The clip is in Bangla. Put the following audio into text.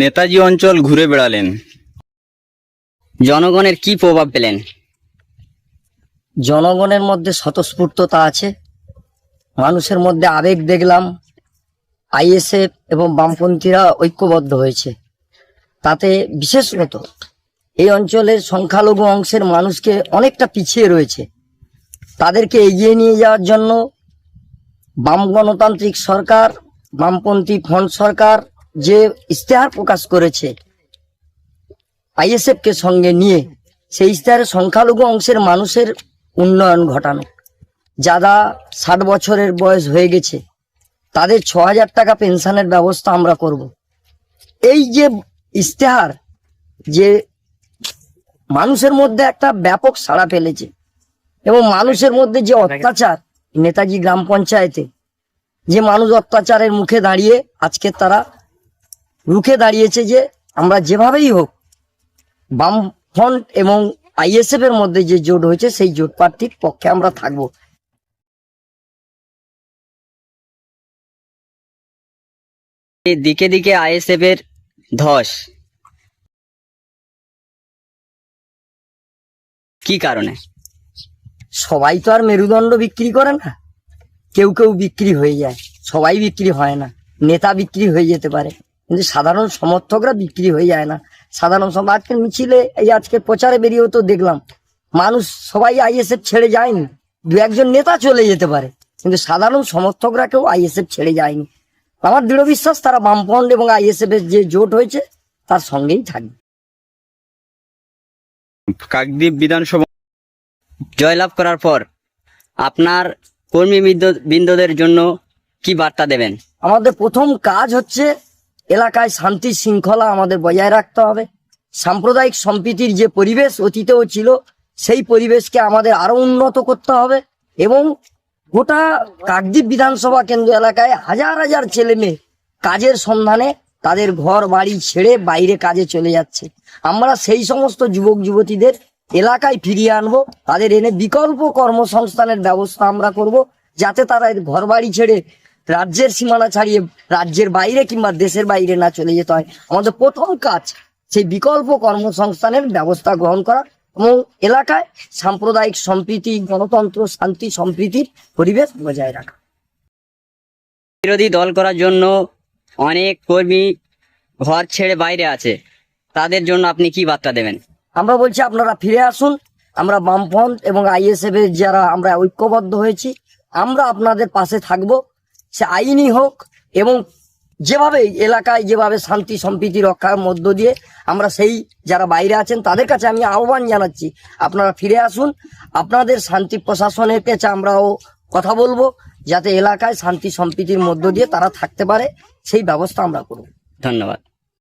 নেতাজি অঞ্চল ঘুরে বেড়ালেন, জনগণের কি প্রভাব পেলেন? জনগণের মধ্যে স্বতঃস্ফূর্ততা আছে, মানুষের মধ্যে আবেগ দেখলাম। আইএসএফ এবং বামপন্থীরা ঐক্যবদ্ধ হয়েছে, তাতে বিশেষত এই অঞ্চলের সংখ্যালঘু অংশের মানুষকে অনেকটা পিছিয়ে রয়েছে, তাদেরকে এগিয়ে নিয়ে যাওয়ার জন্য বাম গণতান্ত্রিক সরকার, বামপন্থী ফ্রন্ট সরকার যে ইশতেহার প্রকাশ করেছে আইএসএফকে সঙ্গে নিয়ে, সেই ইশতেহারে সংখ্যালঘু অংশের মানুষের উন্নয়ন ঘটানো। যারা 60 বছরের বয়স হয়ে গেছে তাদের 6000 টাকা পেনশনের ব্যবস্থা আমরা করব। এই যে ইশতেহার, যে মানুষের মধ্যে একটা ব্যাপক সাড়া ফেলেছে, এবং মানুষের মধ্যে যে অত্যাচার, নেতাজি গ্রাম পঞ্চায়েতে যে মানুষ অত্যাচারের মুখে দাঁড়িয়ে আজকে তারা রুখে দাঁড়িয়েছে যে আমরা যেভাবেই হোক বামফ্রন্ট এবং আইএসএফ এর মধ্যে যে জোট হয়েছে সেই জোট প্রার্থীর পক্ষে আমরা থাকব। দিকে দিকে আইএসএফ এর ধস, কি কারণে? সবাই তো আর মেরুদণ্ড বিক্রি করে না, কেউ কেউ বিক্রি হয়ে যায়, সবাই বিক্রি হয় না। নেতা বিক্রি হয়ে যেতে পারে, কিন্তু সাধারণ সমর্থকরা বিক্রি হয়ে যায় না। সাধারণ আজকের মিছিলে, এই আজকের প্রচারে বেরিয়েও তো দেখলাম মানুষ সবাই আইএসএফ ছেড়ে যায়নি, 2-1 নেতা চলে যেতে পারে, কিন্তু সাধারণ সমর্থকরা কেউ আইএসএফ ছেড়ে যায়নি। আমার দৃঢ় বিশ্বাস তারা বামফ্রন্ট এবং আইএসএফ এর যে জোট হয়েছে তার সঙ্গেই থাকবে। কাকদ্বীপ বিধানসভা জয়লাভ করার পর আপনার কর্মী বৃন্দদের জন্য কি বার্তা দেবেন? আমাদের প্রথম কাজ হচ্ছে এলাকায় শান্তি শৃঙ্খলা আমাদের বজায় রাখতে হবে। সাম্প্রদায়িক সম্প্রীতির যে পরিবেশ অতীতেও ছিল, সেই পরিবেশকে আমাদের আরো উন্নত করতে হবে, এবং গোটা কাকদ্বীপ বিধানসভা কেন্দ্র এলাকায় হাজার হাজার ছেলে মেয়ে কাজের সন্ধানে তাদের ঘর বাড়ি ছেড়ে বাইরে কাজে চলে যাচ্ছে। আমরা সেই সমস্ত যুবক যুবতীদের এলাকায় ফিরিয়ে আনবো, তাদের এনে বিকল্প কর্মসংস্থানের ব্যবস্থা আমরা করব, যাতে তারা ঘর বাড়ি ছেড়ে রাজ্যের সীমানা ছাড়িয়ে রাজ্যের বাইরে কিংবা দেশের বাইরে না চলে যেতে হয়। আমাদের প্রথম কাজ সেই বিকল্প কর্মসংস্থানের ব্যবস্থা গ্রহণ করা এবং এলাকায় সাম্প্রদায়িক সম্প্রীতি, গণতন্ত্র, শান্তি সম্প্রীতির পরিবেশ বজায় রাখা। বিরোধী দল করার জন্য অনেক কর্মী ঘর ছেড়ে বাইরে আছে, তাদের জন্য আপনি কি বার্তা দেবেন? আমরা বলছি আপনারা ফিরে আসুন, আমরা বামফ্রন্ট এবং আইএসএফ এর যারা আমরা ঐক্যবদ্ধ হয়েছি, আমরা আপনাদের পাশে থাকব। সে আইনি হোক এবং যেভাবে এলাকায় যেভাবে শান্তি সম্প্রীতি রক্ষার মধ্য দিয়ে আমরা সেই যারা বাইরে আছেন তাদের কাছে আমি আহ্বান জানাচ্ছি, আপনারা ফিরে আসুন। আপনাদের শান্তি প্রশাসনের কাছে আমরাও কথা বলবো, যাতে এলাকায় শান্তি সম্প্রীতির মধ্য দিয়ে তারা থাকতে পারে, সেই ব্যবস্থা আমরা করব। ধন্যবাদ।